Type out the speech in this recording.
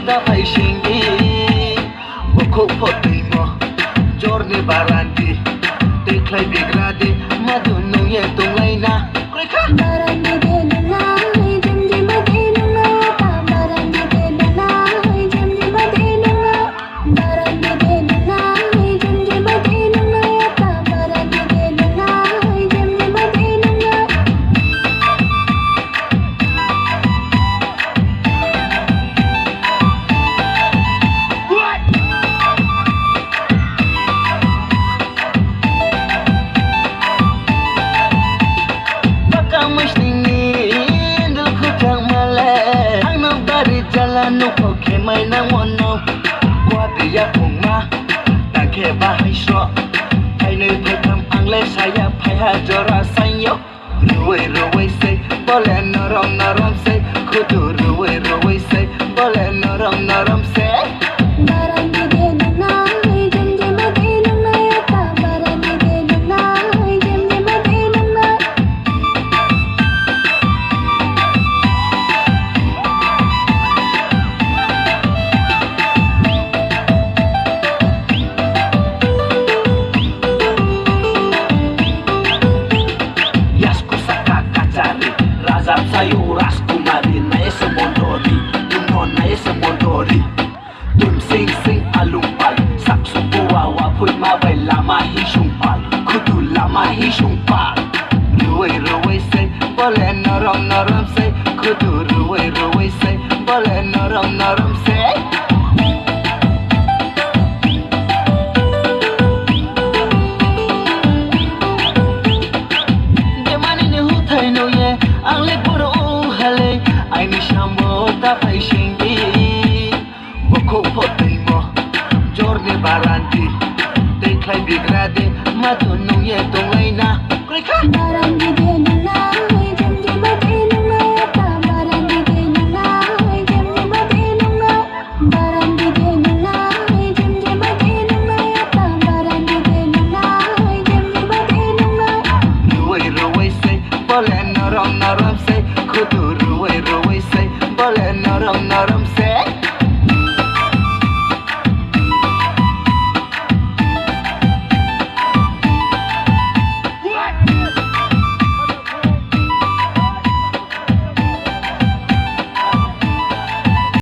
ta phải sinh đi một khúc phật tình mò giọt ne barandi te khai bị ra đi mà tu nung ye tung lấy na koi kha barandi de na jam jam de na ta barandi de na jam jam de na barandi de na jam jam de na ta barandi de na jam jam de na jalan nuko ke mai nang wono kwa dia pung ma ta ke ba hai so hai ne phe tham ang le saya phai ha jora sanyo ruwei say bole naram say khudu ruwei say bole naram say barandi de na jam jam de na ta barandi de na jam jam de na Razap sayu raskumari na esa mondori Tunon na esa mondori Tum sing alumpal Saksu buwa wapui mabay lama hisumpal Kudu lama hisumpal Ruwei say Bole naram say Kudu ruwei say Bole naram say ang le puro hale ai ni shambo ta pai shingi boko potai mo jorne barandi te khai bigrade ma tu nung ye tong lai na koi kha barandi de na jam jam de na ta barandi de na jam jam de na barandi de na jam jam de na ta barandi de na jam jam de na ruwei say bole naram say khudu ruwei say bole naram